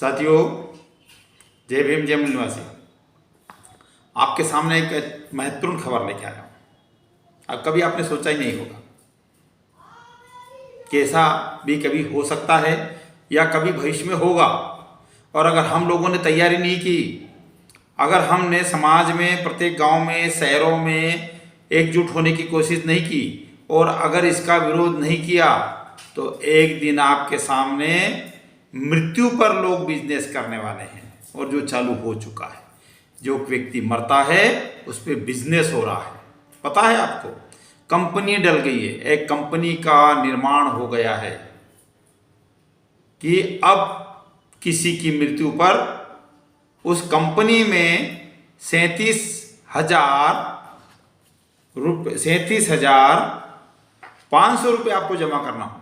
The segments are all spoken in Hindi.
साथियों, जय भीम, जय मूल निवासी। आपके सामने एक महत्वपूर्ण खबर लेके आया हूँ। अब कभी आपने सोचा ही नहीं होगा कि ऐसा भी कभी हो सकता है या कभी भविष्य में होगा। और अगर हम लोगों ने तैयारी नहीं की, अगर हमने समाज में, प्रत्येक गांव में, शहरों में एकजुट होने की कोशिश नहीं की और अगर इसका विरोध नहीं किया तो एक दिन आपके सामने मृत्यु पर लोग बिजनेस करने वाले हैं। और जो चालू हो चुका है, जो व्यक्ति मरता है उस पर बिजनेस हो रहा है। पता है आपको, कंपनी डल गई है, एक कंपनी का निर्माण हो गया है कि अब किसी की मृत्यु पर उस कंपनी में 37,500 रुपये आपको जमा करना होंगे।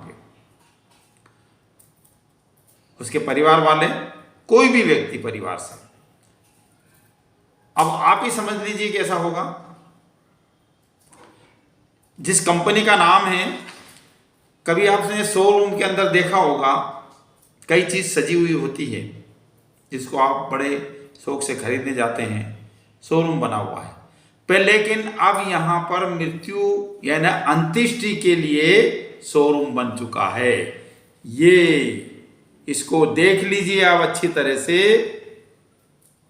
उसके परिवार वाले, कोई भी व्यक्ति परिवार से। अब आप ही समझ लीजिए कैसा होगा। जिस कंपनी का नाम है, कभी आपने शोरूम के अंदर देखा होगा, कई चीज सजी हुई होती है जिसको आप बड़े शौक से खरीदने जाते हैं, शोरूम बना हुआ है पर लेकिन अब यहां पर मृत्यु यानी अंत्येष्टि के लिए शोरूम बन चुका है। इसको देख लीजिए आप अच्छी तरह से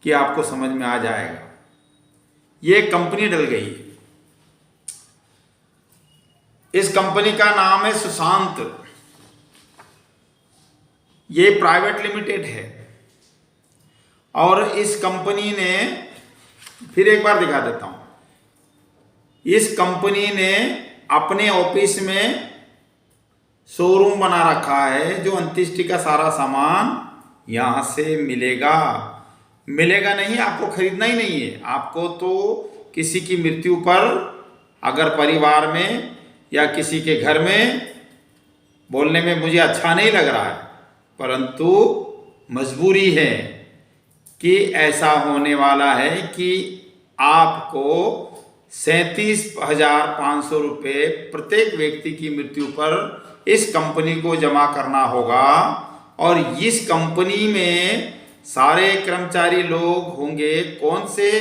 कि आपको समझ में आ जाएगा। ये कंपनी डल गई है। इस कंपनी का नाम है सुशांत। ये प्राइवेट लिमिटेड है और इस कंपनी ने, फिर एक बार दिखा देता हूं, इस कंपनी ने अपने ऑफिस में शोरूम बना रखा है। जो अंत्येष्टि का सारा सामान यहां से मिलेगा नहीं, आपको खरीदना ही नहीं है। आपको तो किसी की मृत्यु पर, अगर परिवार में या किसी के घर में, बोलने में मुझे अच्छा नहीं लग रहा है परंतु मजबूरी है कि ऐसा होने वाला है कि आपको 37,500 रुपये प्रत्येक व्यक्ति की मृत्यु पर इस कंपनी को जमा करना होगा। और इस कंपनी में सारे कर्मचारी लोग होंगे। कौन से?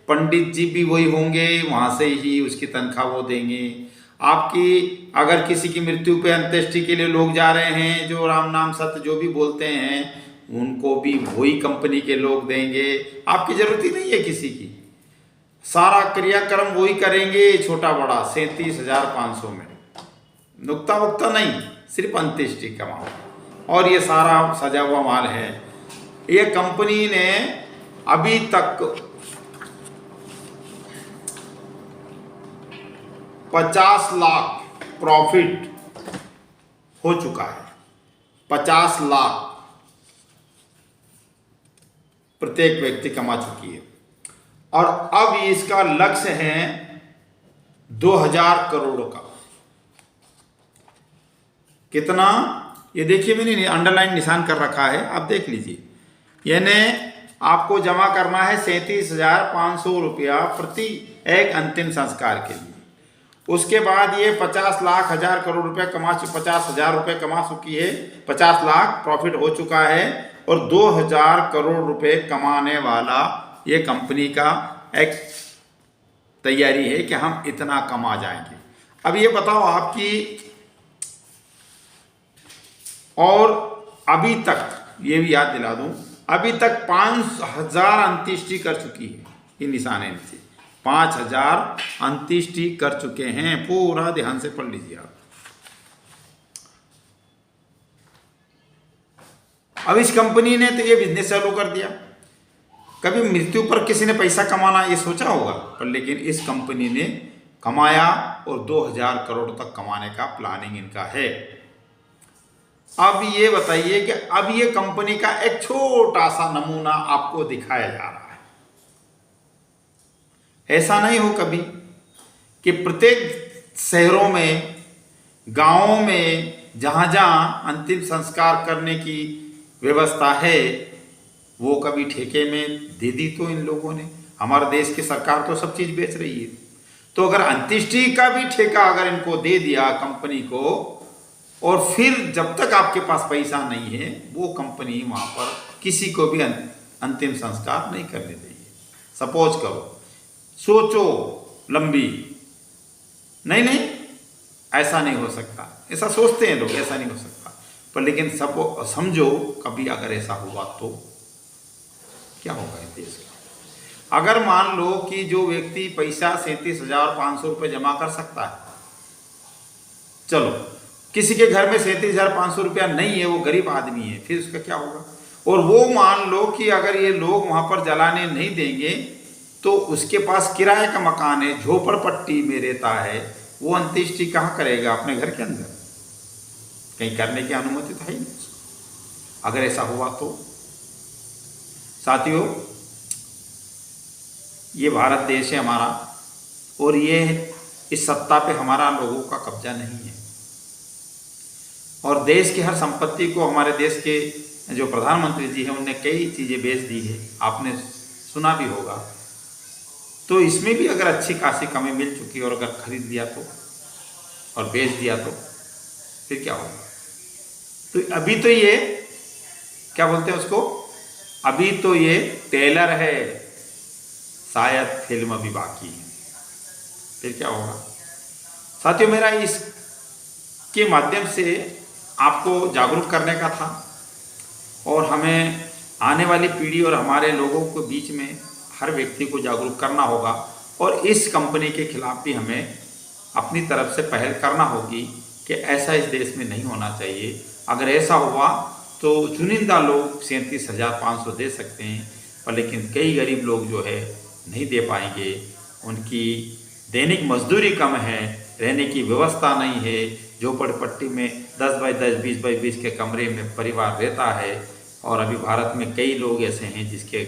पंडित जी भी वही होंगे, वहां से ही उसकी तनख्वाह वो देंगे। आपकी अगर किसी की मृत्यु पे अंत्येष्टि के लिए लोग जा रहे हैं, जो राम नाम सत्य जो भी बोलते हैं, उनको भी वही कंपनी के लोग देंगे। आपकी जरूरत ही नहीं है किसी की, सारा क्रियाक्रम वही करेंगे, छोटा बड़ा 37,500 में, नुक्ता वक्ता नहीं, सिर्फ अंत्येष्टि का माल। और ये सारा सजा हुआ माल है। ये कंपनी ने अभी तक 50 लाख प्रॉफिट हो चुका है। 50 लाख प्रत्येक व्यक्ति कमा चुकी है। और अब इसका लक्ष्य है 2,000 करोड़ का। कितना? ये देखिए, मैंने अंडरलाइन निशान कर रखा है, आप देख लीजिए। यानी आपको जमा करना है 37,500 रुपया प्रति एक अंतिम संस्कार के लिए। उसके बाद ये 50 लाख हजार करोड़ रुपया 50,000 रुपये कमा चुकी है। 50 लाख प्रॉफिट हो चुका है और 2,000 करोड़ रुपए कमाने वाला ये कंपनी का एक तैयारी है कि हम इतना कमा जाएंगे। अब ये बताओ आपकी, और अभी तक ये भी याद दिला दूं, अभी तक 5,000 अंत्येष्टि कर चुकी है। ये निशान है इनसे, 5,000 अंत्येष्टि कर चुके हैं। पूरा ध्यान से पढ़ लीजिए आप। अब इस कंपनी ने तो ये बिजनेस चालू कर दिया। कभी मृत्यु पर किसी ने पैसा कमाना ये सोचा होगा, पर लेकिन इस कंपनी ने कमाया और 2,000 करोड़ तक कमाने का प्लानिंग इनका है। अब ये बताइए कि अब ये कंपनी का एक छोटा सा नमूना आपको दिखाया जा रहा है। ऐसा नहीं हो कभी कि प्रत्येक शहरों में, गांवों में, जहां जहां अंतिम संस्कार करने की व्यवस्था है, वो कभी ठेके में दे दी तो इन लोगों ने। हमारे देश की सरकार तो सब चीज बेच रही है, तो अगर अंत्येष्टि का भी ठेका अगर इनको दे दिया कंपनी को, और फिर जब तक आपके पास पैसा नहीं है वो कंपनी वहां पर किसी को भी अंतिम संस्कार नहीं करने देंगे। सपोज करो, सोचो लंबी, नहीं नहीं ऐसा नहीं हो सकता, ऐसा सोचते हैं लोग, ऐसा नहीं हो सकता, पर लेकिन समझो कभी अगर ऐसा हुआ तो क्या होगा इस देश का। अगर मान लो कि जो व्यक्ति पैसा 37,500 रुपये जमा कर सकता है, चलो किसी के घर में 37,500 रुपया नहीं है, वो गरीब आदमी है, फिर उसका क्या होगा। और वो मान लो कि अगर ये लोग वहाँ पर जलाने नहीं देंगे तो उसके पास किराए का मकान है, झोपड़पट्टी में रहता है, वो अंत्येष्टि कहाँ करेगा? अपने घर के अंदर, कहीं करने की अनुमति तो है ही नहीं उसको। अगर ऐसा हुआ तो साथियों, ये भारत देश है हमारा, और ये इस सत्ता पे हमारा लोगों का कब्जा नहीं है, और देश की हर संपत्ति को हमारे देश के जो प्रधानमंत्री जी हैं उनने कई चीज़ें बेच दी है, आपने सुना भी होगा। तो इसमें भी अगर अच्छी खासी कमी मिल चुकी और अगर खरीद लिया तो और बेच दिया तो फिर क्या होगा। तो अभी तो ये क्या बोलते हैं उसको, अभी तो ये ट्रेलर है, शायद फिल्म अभी बाकी है, फिर क्या होगा। साथियों, मेरा इसके माध्यम से आपको जागरूक करने का था, और हमें आने वाली पीढ़ी और हमारे लोगों के बीच में हर व्यक्ति को जागरूक करना होगा, और इस कंपनी के खिलाफ भी हमें अपनी तरफ से पहल करना होगी कि ऐसा इस देश में नहीं होना चाहिए। अगर ऐसा हुआ तो चुनिंदा लोग 37,500 दे सकते हैं, पर लेकिन कई गरीब लोग जो है नहीं दे पाएंगे, उनकी दैनिक मजदूरी कम है, रहने की व्यवस्था नहीं है, झोपड़पट्टी में 10 बाई 10, 20 बाई 20 के कमरे में परिवार रहता है, और अभी भारत में कई लोग ऐसे हैं जिसके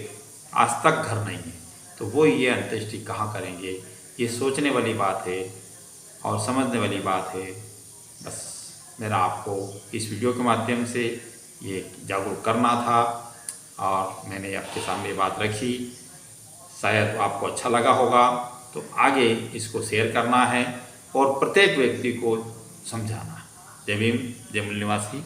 आज तक घर नहीं है, तो वो ये अंत्येष्टि कहाँ करेंगे। ये सोचने वाली बात है और समझने वाली बात है। बस मेरा आपको इस वीडियो के माध्यम से ये जागरूक करना था, और मैंने आपके सामने बात रखी। शायद आपको अच्छा लगा होगा, तो आगे इसको शेयर करना है और प्रत्येक व्यक्ति को समझाना है। जय भीम, जय मूल निवासी।